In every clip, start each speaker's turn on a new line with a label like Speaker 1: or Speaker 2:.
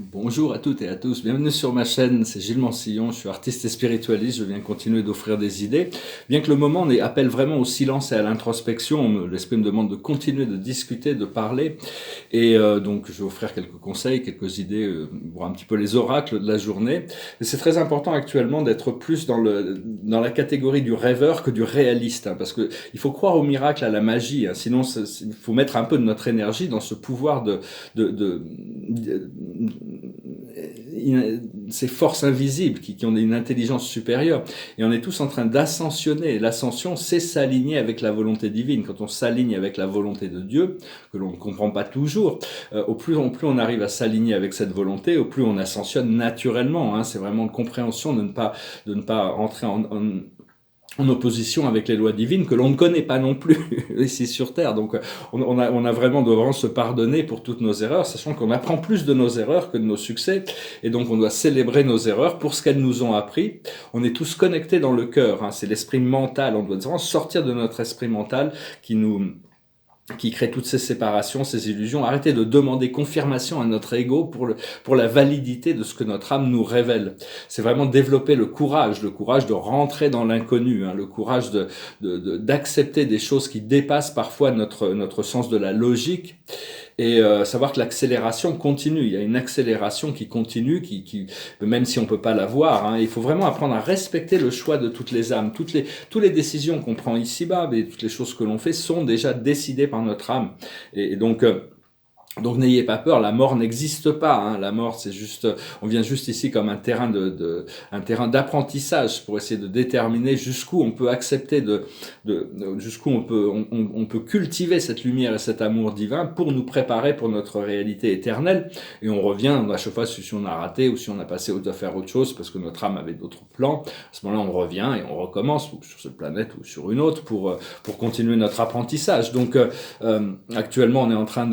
Speaker 1: Bonjour à toutes et à tous, bienvenue sur ma chaîne, c'est Gilles Mansillon, je suis artiste et spiritualiste, je viens continuer d'offrir des idées. Bien que le moment appelle vraiment au silence et à l'introspection, l'esprit me demande de continuer de discuter, de parler, et donc je vais offrir quelques conseils, quelques idées, pour un petit peu les oracles de la journée. Et c'est très important actuellement d'être plus dans la catégorie du rêveur que du réaliste, hein, parce que il faut croire au miracle, à la magie, hein, sinon il faut mettre un peu de notre énergie dans ce pouvoir de ces forces invisibles qui ont une intelligence supérieure. Et on est tous en train d'ascensionner. L'ascension, c'est s'aligner avec la volonté divine. Quand on s'aligne avec la volonté de Dieu, que l'on ne comprend pas toujours, au plus on arrive à s'aligner avec cette volonté, au plus on ascensionne naturellement. Hein. C'est vraiment une compréhension de ne pas entrer en opposition avec les lois divines que l'on ne connaît pas non plus ici sur Terre. Donc on a vraiment devant se pardonner pour toutes nos erreurs, sachant qu'on apprend plus de nos erreurs que de nos succès, et donc on doit célébrer nos erreurs pour ce qu'elles nous ont appris. On est tous connectés dans le cœur, hein, c'est l'esprit mental, on doit vraiment sortir de notre esprit mental qui crée toutes ces séparations, ces illusions. Arrêtez de demander confirmation à notre ego pour la validité de ce que notre âme nous révèle. C'est vraiment développer le courage de rentrer dans l'inconnu, hein, le courage d'accepter des choses qui dépassent parfois notre sens de la logique. Et savoir que l'accélération continue, il y a une accélération qui continue, même si on peut pas la voir, hein, il faut vraiment apprendre à respecter le choix de toutes les âmes. Toutes les décisions qu'on prend ici-bas, mais toutes les choses que l'on fait sont déjà décidées par notre âme. Et donc n'ayez pas peur, la mort n'existe pas. Hein. La mort, c'est juste, on vient juste ici comme un terrain un terrain d'apprentissage pour essayer de déterminer jusqu'où on peut accepter jusqu'où on peut cultiver cette lumière et cet amour divin pour nous préparer pour notre réalité éternelle. Et on revient à chaque fois si on a raté ou si on a passé à faire autre chose parce que notre âme avait d'autres plans. À ce moment-là, on revient et on recommence ou sur cette planète ou sur une autre pour continuer notre apprentissage. Donc actuellement, on est en train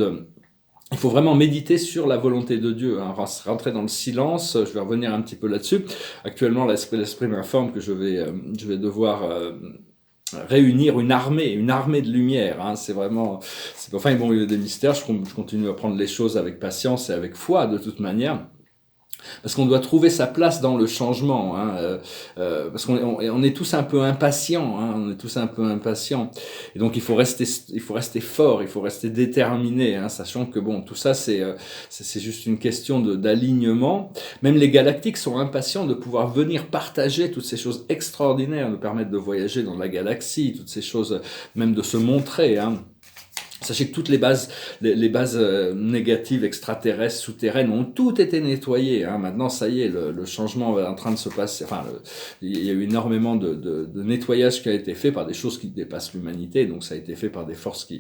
Speaker 1: il faut vraiment méditer sur la volonté de Dieu, hein, rentrer dans le silence. Je vais revenir un petit peu là-dessus. Actuellement, l'esprit m'informe que je vais devoir réunir une armée de lumière. Hein. Enfin, bon, il y a des mystères. Je continue à prendre les choses avec patience et avec foi, de toute manière. Parce qu'on doit trouver sa place dans le changement, hein, parce on est tous un peu impatients, hein, on est tous un peu impatients. Et donc il faut rester fort, il faut rester déterminé, hein, sachant que bon, tout ça c'est juste une question d'alignement. Même les galactiques sont impatients de pouvoir venir partager toutes ces choses extraordinaires, nous permettre de voyager dans la galaxie, toutes ces choses, même de se montrer, hein. Sachez que toutes les bases négatives extraterrestres, souterraines ont toutes été nettoyées. Hein. Maintenant, ça y est, le changement est en train de se passer. Enfin, il y a eu énormément de nettoyage qui a été fait par des choses qui dépassent l'humanité. Donc, ça a été fait par des forces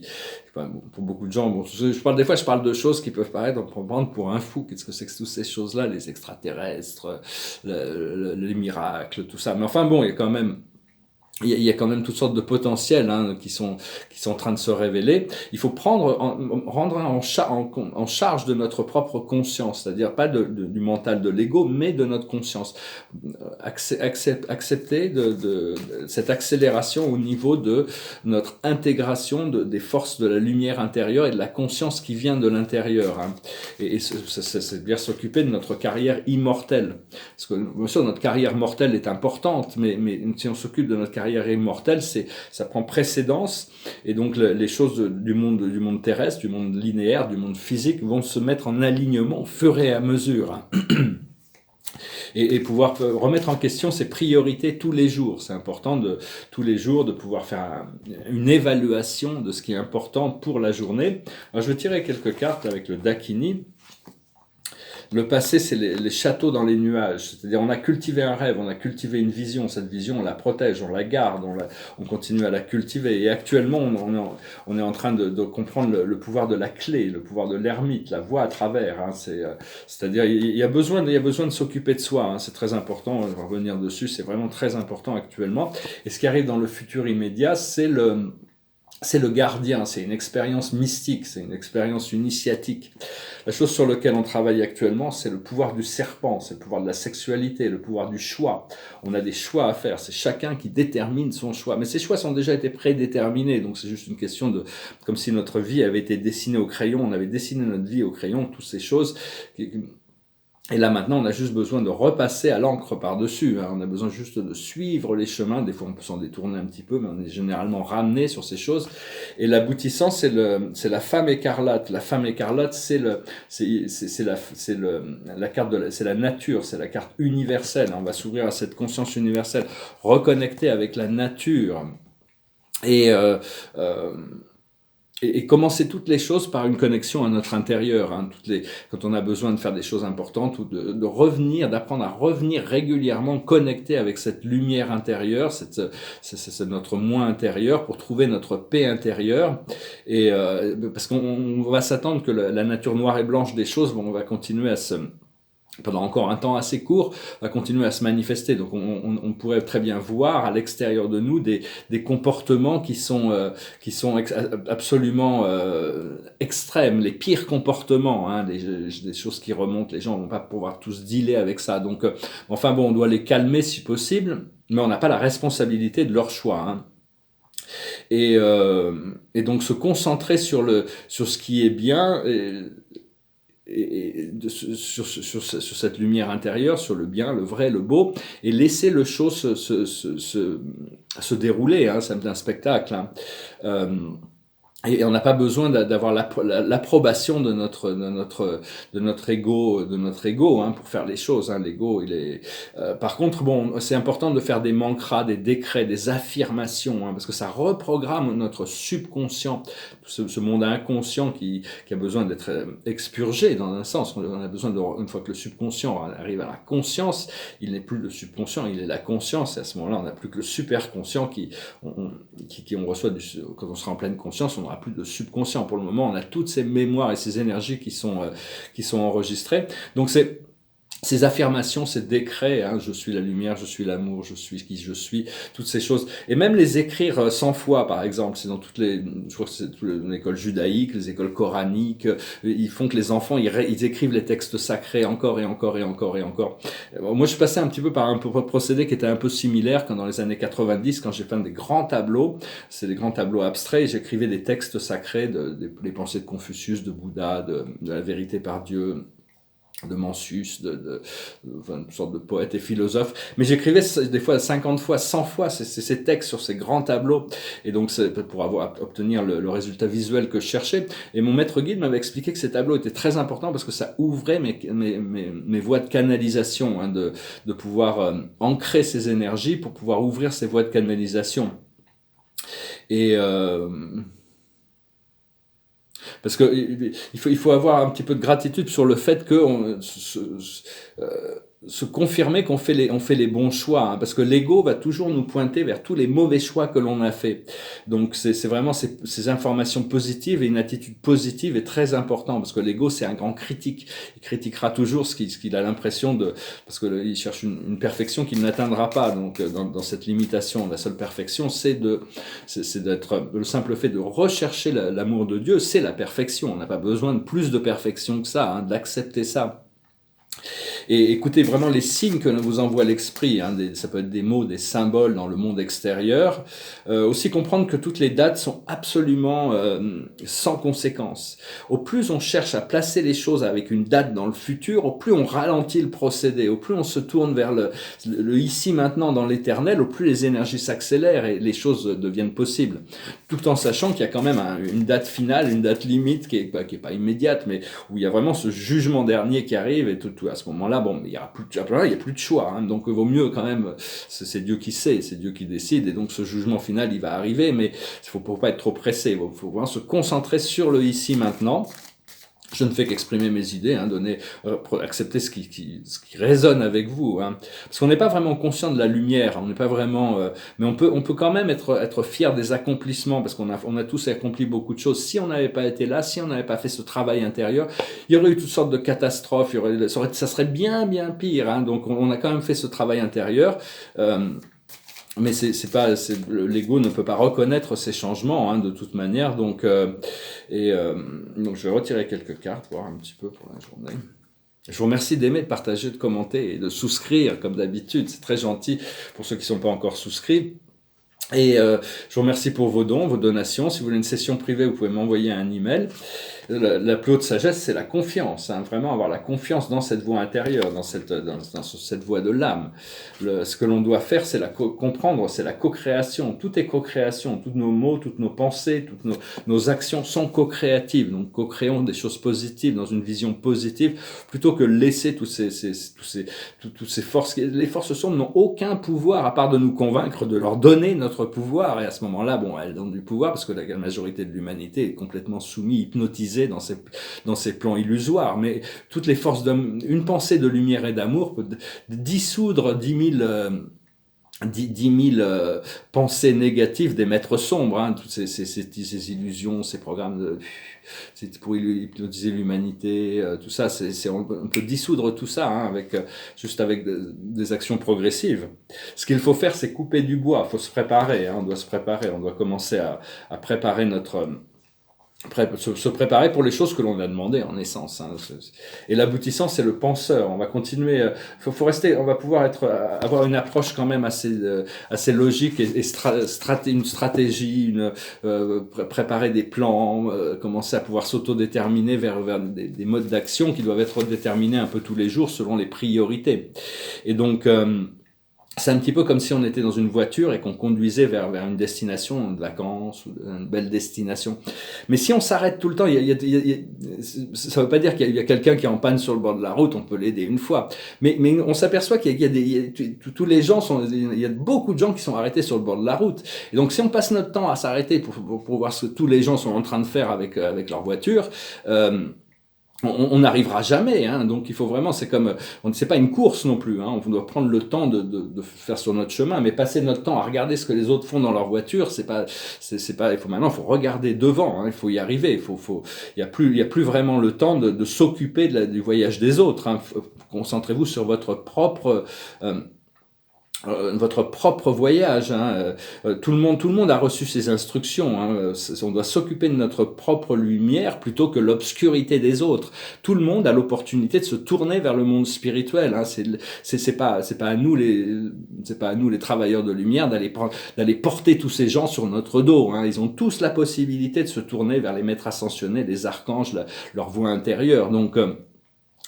Speaker 1: pour beaucoup de gens. Bon, je parle de choses qui peuvent paraître, on peut prendre pour un fou. Qu'est-ce que c'est que toutes ces choses-là, les extraterrestres, les miracles, tout ça. Mais enfin, bon, il y a quand même toutes sortes de potentiels, hein, qui sont en train de se révéler. Il faut rendre en charge de notre propre conscience, c'est-à-dire pas du mental de l'ego, mais de notre conscience. Accepter de cette accélération au niveau de notre intégration des forces de la lumière intérieure et de la conscience qui vient de l'intérieur. Hein. Et c'est bien s'occuper de notre carrière immortelle. Parce que bien sûr, notre carrière mortelle est importante, mais si on s'occupe de notre carrière immortelle, ça prend précédence, et donc les choses du monde terrestre, du monde linéaire, du monde physique vont se mettre en alignement au fur et à mesure. Hein. Et pouvoir remettre en question ses priorités tous les jours. C'est important tous les jours de pouvoir faire une évaluation de ce qui est important pour la journée. Alors, je vais tirer quelques cartes avec le Dakini. Le passé, c'est les châteaux dans les nuages. C'est-à-dire, on a cultivé un rêve, on a cultivé une vision. Cette vision, on la protège, on la garde, on continue à la cultiver. Et actuellement, on est en train de comprendre le pouvoir de la clé, le pouvoir de l'ermite, la voie à travers. Hein. C'est-à-dire, il y a besoin de s'occuper de soi. Hein. C'est très important. Je vais revenir dessus. C'est vraiment très important actuellement. Et ce qui arrive dans le futur immédiat, c'est le gardien, c'est une expérience mystique, c'est une expérience initiatique. La chose sur laquelle on travaille actuellement, c'est le pouvoir du serpent, c'est le pouvoir de la sexualité, le pouvoir du choix. On a des choix à faire, c'est chacun qui détermine son choix. Mais ces choix ont déjà été prédéterminés, donc c'est juste une question comme si notre vie avait été dessinée au crayon, on avait dessiné notre vie au crayon, toutes ces choses Et là maintenant, on a juste besoin de repasser à l'encre par-dessus, hein. On a besoin juste de suivre les chemins. Des fois, on peut s'en détourner un petit peu, mais on est généralement ramené sur ces choses. Et l'aboutissant, c'est la femme écarlate. La femme écarlate, la carte c'est la nature, c'est la carte universelle. On va s'ouvrir à cette conscience universelle, reconnecter avec la nature. Et euh, et commencer toutes les choses par une connexion à notre intérieur, hein, quand on a besoin de faire des choses importantes ou de revenir, d'apprendre à revenir régulièrement connecté avec cette lumière intérieure, c'est notre moi intérieur pour trouver notre paix intérieure. Et parce qu'on va s'attendre que la nature noire et blanche des choses, on va continuer pendant encore un temps assez court, va continuer à se manifester. Donc on pourrait très bien voir à l'extérieur de nous des comportements qui sont absolument extrêmes, les pires comportements, hein, des choses qui remontent, les gens vont pas pouvoir tous dealer avec ça. Donc enfin bon, on doit les calmer si possible, mais on n'a pas la responsabilité de leur choix, hein. Et donc se concentrer sur ce qui est bien, sur cette lumière intérieure, sur le bien, le vrai, le beau, et laisser le show se dérouler, hein, c'est un spectacle, hein. Et on n'a pas besoin d'avoir l'approbation de notre ego, hein, pour faire les choses, hein. L'ego, il est. Par contre, bon, c'est important de faire des mantras, des décrets, des affirmations, hein, parce que ça reprogramme notre subconscient, ce monde inconscient qui a besoin d'être expurgé dans un sens. On a besoin une fois que le subconscient arrive à la conscience, il n'est plus le subconscient, il est la conscience. Et à ce moment-là, on n'a plus que le superconscient on reçoit quand on sera en pleine conscience, on n'aura plus de subconscient. Pour le moment, on a toutes ces mémoires et ces énergies qui sont enregistrées. Donc ces affirmations, ces décrets, hein, je suis la lumière, je suis l'amour, je suis qui je suis, toutes ces choses, et même les écrire 100 fois, par exemple, c'est dans je crois que c'est toute l'école judaïque, les écoles coraniques, ils font que les enfants, ils écrivent les textes sacrés encore et encore et encore et encore. Moi, je suis passé un petit peu par un procédé qui était un peu similaire quand dans les années 90, quand j'ai fait des grands tableaux, c'est des grands tableaux abstraits, et j'écrivais des textes sacrés, des pensées de Confucius, de Bouddha, de la vérité par Dieu, de Mencius, une sorte de poète et philosophe, mais j'écrivais des fois 50 fois, 100 fois ces textes sur ces grands tableaux, et donc c'est pour obtenir le résultat visuel que je cherchais. Et mon maître guide m'avait expliqué que ces tableaux étaient très importants parce que ça ouvrait mes voies de canalisation, hein, de pouvoir ancrer ces énergies pour pouvoir ouvrir ces voies de canalisation. Et parce que il faut avoir un petit peu de gratitude sur le fait que se confirmer qu'on fait les bons choix, hein, parce que l'ego va toujours nous pointer vers tous les mauvais choix que l'on a fait. Donc c'est vraiment ces informations positives et une attitude positive est très important, parce que l'ego c'est un grand critique. Il critiquera toujours ce qu'il a l'impression parce que il cherche une perfection qu'il n'atteindra pas. Donc dans cette limitation, la seule perfection, c'est d'être le simple fait de rechercher l'amour de Dieu, c'est la perfection. On n'a pas besoin de plus de perfection que ça, hein, d'accepter ça. Et écoutez vraiment les signes que vous envoie l'esprit, hein, ça peut être des mots, des symboles dans le monde extérieur. Aussi comprendre que toutes les dates sont absolument sans conséquence. Au plus on cherche à placer les choses avec une date dans le futur, au plus on ralentit le procédé, au plus on se tourne vers le ici maintenant dans l'éternel, au plus les énergies s'accélèrent et les choses deviennent possibles. Tout en sachant qu'il y a quand même une date finale, une date limite qui est pas immédiate, mais où il y a vraiment ce jugement dernier qui arrive, et tout à ce moment-là, bon, il y a plus de choix, hein, donc il vaut mieux quand même, c'est Dieu qui sait, c'est Dieu qui décide, et donc ce jugement final, il va arriver, mais il faut pas être trop pressé, il faut vraiment se concentrer sur le ici maintenant. Je ne fais qu'exprimer mes idées, hein, accepter ce qui résonne avec vous, hein. Parce qu'on n'est pas vraiment conscient de la lumière, on n'est pas vraiment, mais on peut quand même être fier des accomplissements, parce qu'on a tous accompli beaucoup de choses. Si on n'avait pas été là, si on n'avait pas fait ce travail intérieur, il y aurait eu toutes sortes de catastrophes, ça serait bien pire, hein. Donc on a quand même fait ce travail intérieur. Mais l'ego ne peut pas reconnaître ces changements, hein, de toute manière. Donc donc je vais retirer quelques cartes, voir un petit peu pour la journée. Je vous remercie d'aimer, de partager, de commenter et de souscrire comme d'habitude. C'est très gentil pour ceux qui ne sont pas encore souscrits. Et je vous remercie pour vos dons, vos donations. Si vous voulez une session privée, vous pouvez m'envoyer un email. La plus haute sagesse, c'est la confiance, hein, vraiment avoir la confiance dans cette voie intérieure, dans cette voie de l'âme. Ce que l'on doit faire, c'est comprendre, c'est la co-création. Tout est co-création. Tous nos mots, toutes nos pensées, toutes nos actions sont co-créatives. Donc, co-créons des choses positives dans une vision positive, plutôt que laisser toutes ces forces. Les forces sombres n'ont aucun pouvoir à part de nous convaincre, de leur donner notre pouvoir. Et à ce moment-là, bon, elles donnent du pouvoir parce que la majorité de l'humanité est complètement soumise, hypnotisée dans ces plans illusoires. Mais toutes les forces une pensée de lumière et d'amour peut dissoudre 10 000 pensées négatives des maîtres sombres, hein, toutes ces illusions, ces programmes pour hypnotiser l'humanité, tout ça, on peut dissoudre tout ça, hein, juste avec des actions progressives. Ce qu'il faut faire, c'est couper du bois. Il faut se préparer, hein, on doit se préparer, on doit commencer à préparer se préparer pour les choses que l'on a demandé en essence, hein. Et l'aboutissant, c'est le penseur. On va continuer, faut rester, on va pouvoir avoir une approche quand même assez logique et une stratégie, préparer des plans, commencer à pouvoir s'autodéterminer vers des modes d'action qui doivent être déterminés un peu tous les jours selon les priorités. Et donc c'est un petit peu comme si on était dans une voiture et qu'on conduisait vers une destination de vacances ou une belle destination. Mais si on s'arrête tout le temps, ça ne veut pas dire qu'il y a quelqu'un qui est en panne sur le bord de la route, on peut l'aider une fois. Mais on s'aperçoit qu'il y a tous les gens il y a beaucoup de gens qui sont arrêtés sur le bord de la route. Et donc si on passe notre temps à s'arrêter pour voir ce que tous les gens sont en train de faire avec leur voiture, on n'arrivera jamais, hein. Donc il faut vraiment, c'est pas une course non plus, hein. On doit prendre le temps de faire sur notre chemin, mais passer notre temps à regarder ce que les autres font dans leur voiture, il faut regarder devant, hein. Il faut y arriver, il y a plus vraiment le temps de s'occuper du voyage des autres, hein. Concentrez-vous sur votre propre voyage, hein. Tout le monde a reçu ces instructions, hein. On doit s'occuper de notre propre lumière plutôt que l'obscurité des autres. Tout le monde a l'opportunité de se tourner vers le monde spirituel, hein. C'est pas à nous les travailleurs de lumière d'aller porter tous ces gens sur notre dos, hein. Ils ont tous la possibilité de se tourner vers les maîtres ascensionnés, les archanges, leur voie intérieure. Donc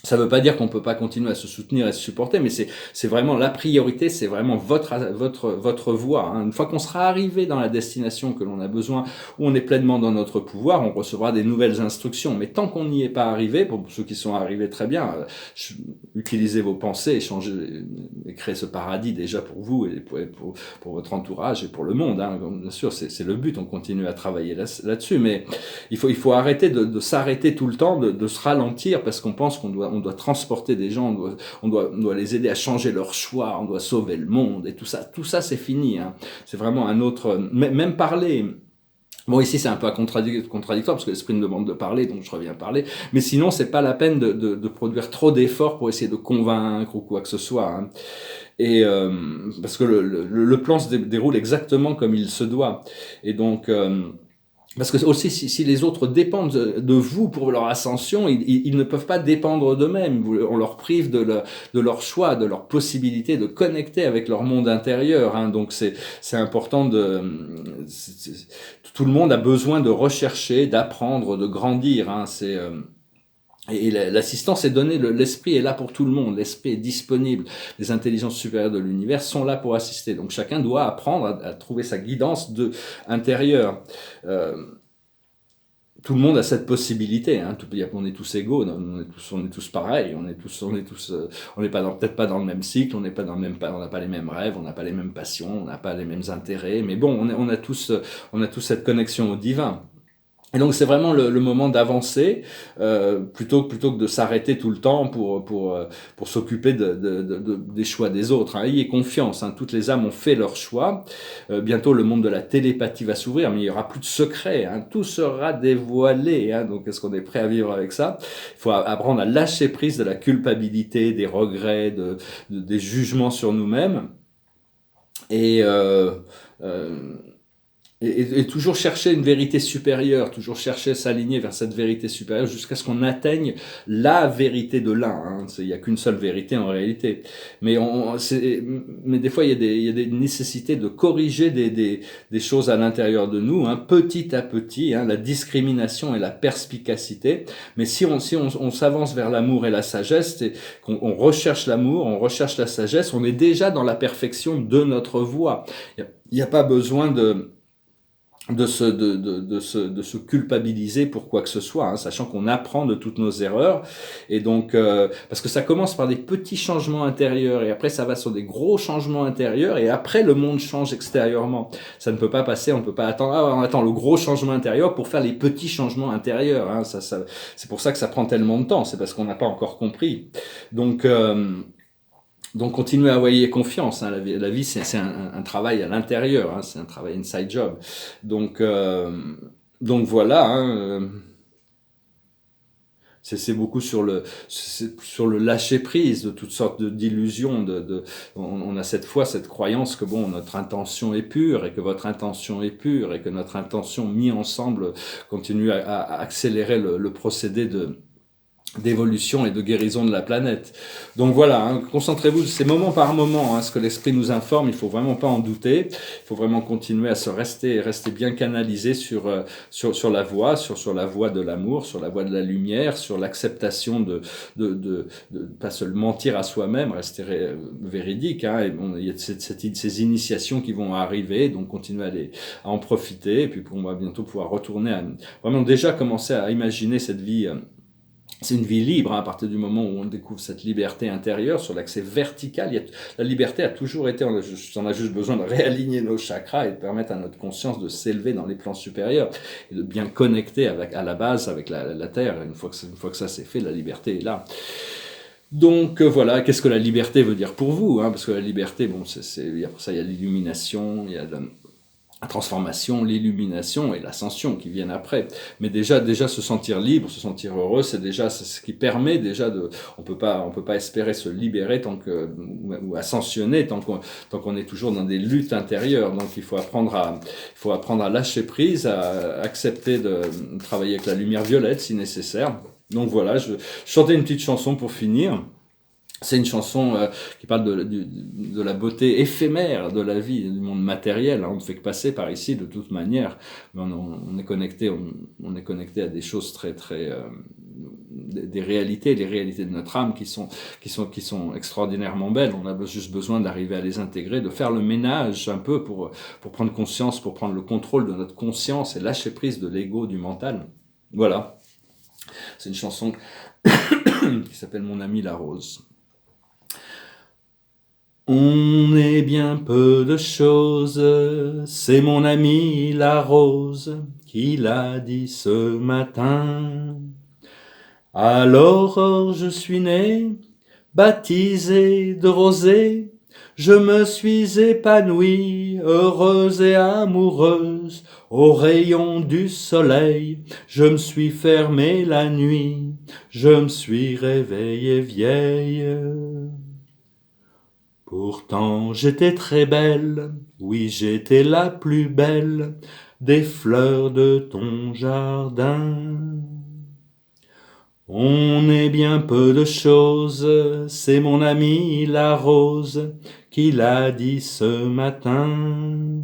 Speaker 1: ça ne veut pas dire qu'on ne peut pas continuer à se soutenir et se supporter, mais c'est vraiment la priorité, c'est vraiment votre voie, hein. Une fois qu'on sera arrivé dans la destination que l'on a besoin, où on est pleinement dans notre pouvoir, on recevra des nouvelles instructions. Mais tant qu'on n'y est pas arrivé, pour ceux qui sont arrivés très bien, utilisez vos pensées, et créez ce paradis déjà pour vous et pour votre entourage et pour le monde, hein. Bien sûr, c'est le but, on continue à travailler là-dessus, mais il faut arrêter de s'arrêter tout le temps, de se ralentir parce qu'on pense qu'on doit transporter des gens, on doit les aider à changer leur choix, on doit sauver le monde et tout ça c'est fini, hein. C'est vraiment un autre, même parler. Bon, ici c'est un peu contradictoire parce que l'esprit me demande de parler, donc je reviens parler. Mais sinon, c'est pas la peine de produire trop d'efforts pour essayer de convaincre ou quoi que ce soit, hein. Et parce que le plan se déroule exactement comme il se doit. Et donc parce que aussi, si les autres dépendent de vous pour leur ascension, ils ne peuvent pas dépendre d'eux-mêmes. On leur prive de leur choix, de leur possibilité de connecter avec leur monde intérieur, hein. Donc c'est important tout le monde a besoin de rechercher, d'apprendre, de grandir, hein. Et l'assistance est donnée, l'esprit est là pour tout le monde, l'esprit est disponible, les intelligences supérieures de l'univers sont là pour assister. Donc chacun doit apprendre à trouver sa guidance intérieure. Tout le monde a cette possibilité, hein. On est tous égaux, on est tous pareils, on n'est peut-être pas dans le même cycle, on n'a pas les mêmes rêves, on n'a pas les mêmes passions, on n'a pas les mêmes intérêts, mais bon, on a tous cette connexion au divin. Et donc c'est vraiment le moment d'avancer, plutôt que de s'arrêter tout le temps pour s'occuper des choix des autres, hein. Ayez confiance, hein. Toutes les âmes ont fait leur choix. Bientôt le monde de la télépathie va s'ouvrir, mais il y aura plus de secrets, hein. Tout sera dévoilé, hein. Donc est-ce qu'on est prêt à vivre avec ça? Il faut apprendre à lâcher prise de la culpabilité, des regrets, des jugements sur nous-mêmes. Et et toujours chercher une vérité supérieure, toujours chercher à s'aligner vers cette vérité supérieure jusqu'à ce qu'on atteigne la vérité de l'un. Hein. Il n'y a qu'une seule vérité en réalité. Mais des fois, il y a des nécessités de corriger des choses à l'intérieur de nous, hein, petit à petit, hein, la discrimination et la perspicacité. Mais si on s'avance vers l'amour et la sagesse, et qu'on recherche l'amour, on recherche la sagesse, on est déjà dans la perfection de notre voie. Il n'y a pas besoin de se culpabiliser pour quoi que ce soit, hein, sachant qu'on apprend de toutes nos erreurs. Et donc, parce que ça commence par des petits changements intérieurs, et après ça va sur des gros changements intérieurs, et après le monde change extérieurement. Ça ne peut pas passer, on ne peut pas attendre, on attend le gros changement intérieur pour faire les petits changements intérieurs. Hein, c'est pour ça que ça prend tellement de temps, c'est parce qu'on n'a pas encore compris. Donc, continuez à avoir confiance. Hein. La vie c'est un travail à l'intérieur. Hein. C'est un travail inside job. Donc, voilà. Hein. C'est beaucoup sur le lâcher prise de toutes sortes d'illusions. On a cette foi, cette croyance que bon, notre intention est pure et que votre intention est pure et que notre intention mis ensemble continue à accélérer le procédé d'évolution et de guérison de la planète. Donc voilà, hein, concentrez-vous, c'est moment par moment, hein, ce que l'esprit nous informe, il faut vraiment pas en douter, il faut vraiment continuer à rester bien canalisé sur la voie, sur la voie de l'amour, sur la voie de la lumière, sur l'acceptation de pas se mentir à soi-même, rester véridique, hein, et bon, il y a ces initiations qui vont arriver, donc continuer à en profiter, et puis on va bientôt pouvoir retourner à vraiment déjà commencer à imaginer cette vie. C'est une vie libre, hein, à partir du moment où on découvre cette liberté intérieure sur l'accès vertical. La liberté a toujours été, on a juste besoin de réaligner nos chakras et de permettre à notre conscience de s'élever dans les plans supérieurs et de bien connecter à la base avec la Terre. Une fois que ça c'est fait, la liberté est là. Donc voilà, qu'est-ce que la liberté veut dire pour vous, hein, parce que la liberté, bon, pour ça il y a l'illumination, il y a la transformation, l'illumination et l'ascension qui viennent après. Mais déjà se sentir libre, se sentir heureux, c'est ce qui permet déjà on peut pas espérer se libérer ou ascensionner tant qu'on est toujours dans des luttes intérieures. Donc il faut apprendre à lâcher prise, à accepter de travailler avec la lumière violette si nécessaire. Donc voilà, je chantais une petite chanson pour finir. C'est une chanson qui parle de la beauté éphémère de la vie, du monde matériel. On ne fait que passer par ici de toute manière. Mais on est connecté, on est connecté à des choses très très des réalités, les réalités de notre âme qui sont extraordinairement belles. On a juste besoin d'arriver à les intégrer, de faire le ménage un peu pour prendre conscience, pour prendre le contrôle de notre conscience et lâcher prise de l'ego, du mental. Voilà. C'est une chanson qui s'appelle Mon ami la rose. On est bien peu de choses, c'est mon ami la rose qui l'a dit ce matin. À l'aurore je suis né, baptisé de rosée, je me suis épanouie, heureuse et amoureuse, au rayon du soleil, je me suis fermé la nuit, je me suis réveillée vieille. Pourtant j'étais très belle, oui j'étais la plus belle des fleurs de ton jardin. On est bien peu de choses, c'est mon ami la rose qui l'a dit ce matin.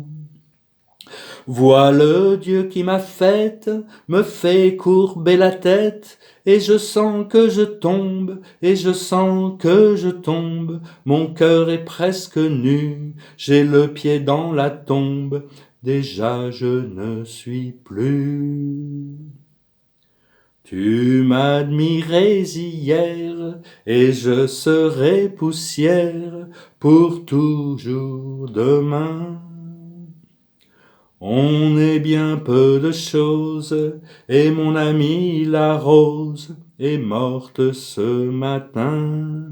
Speaker 1: Vois le Dieu qui m'a faite, me fait courber la tête, et je sens que je tombe, et je sens que je tombe, mon cœur est presque nu, j'ai le pied dans la tombe, déjà je ne suis plus. Tu m'admirais hier, et je serai poussière pour toujours demain. On est bien peu de choses, et mon amie la rose est morte ce matin.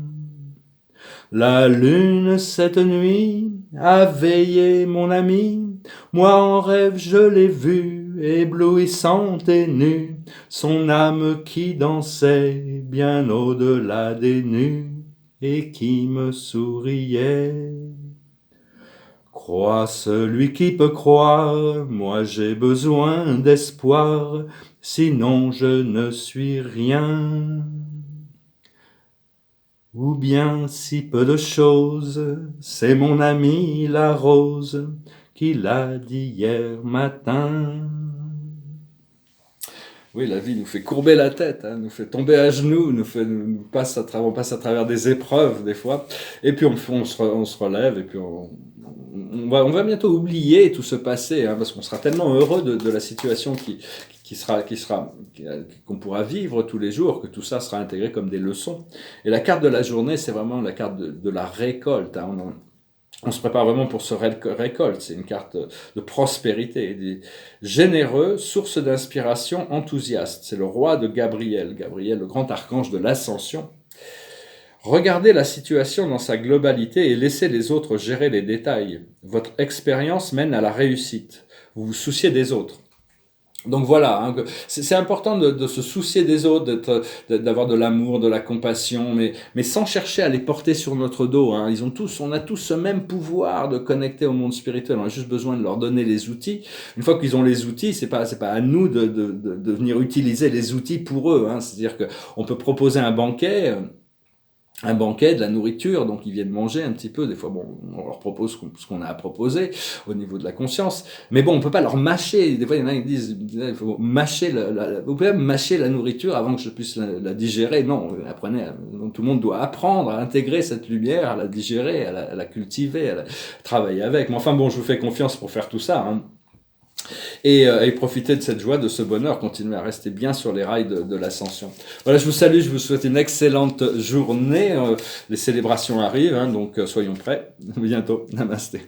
Speaker 1: La lune cette nuit a veillé mon ami, moi en rêve je l'ai vue, éblouissante et nue, son âme qui dansait bien au-delà des nues, et qui me souriait. Crois celui qui peut croire, moi j'ai besoin d'espoir, sinon je ne suis rien. Ou bien si peu de choses, c'est mon ami la rose qui l'a dit hier matin. Oui, la vie nous fait courber la tête, hein, nous fait tomber à genoux, nous passe on passe à travers des épreuves des fois, et puis on se relève, et puis on va bientôt oublier tout ce passé, hein, parce qu'on sera tellement heureux de la situation qu'on pourra vivre tous les jours, que tout ça sera intégré comme des leçons. Et la carte de la journée, c'est vraiment la carte de la récolte, hein, on se prépare vraiment pour ce récolte, c'est une carte de prospérité, généreux, source d'inspiration, enthousiaste. C'est le roi de Gabriel, le grand archange de l'ascension. Regardez la situation dans sa globalité et laissez les autres gérer les détails. Votre expérience mène à la réussite. Vous vous souciez des autres. Donc voilà, hein, c'est important de se soucier des autres, d'avoir de l'amour, de la compassion, mais sans chercher à les porter sur notre dos, hein. On a tous ce même pouvoir de connecter au monde spirituel. On a juste besoin de leur donner les outils. Une fois qu'ils ont les outils, c'est pas à nous de venir utiliser les outils pour eux, hein. C'est-à-dire que on peut proposer un banquet, de la nourriture, donc ils viennent manger un petit peu, des fois bon, on leur propose ce qu'on a à proposer au niveau de la conscience, mais bon, on peut pas leur mâcher, des fois il y en a qui disent, il faut mâcher vous pouvez mâcher la nourriture avant que je puisse la digérer, non, apprenez, donc tout le monde doit apprendre à intégrer cette lumière, à la digérer, à la cultiver, à travailler avec, mais enfin bon, je vous fais confiance pour faire tout ça, hein. Et profiter de cette joie, de ce bonheur, continuer à rester bien sur les rails de l'ascension. Voilà, je vous salue, je vous souhaite une excellente journée. Les célébrations arrivent, hein, donc soyons prêts. À bientôt. Namasté.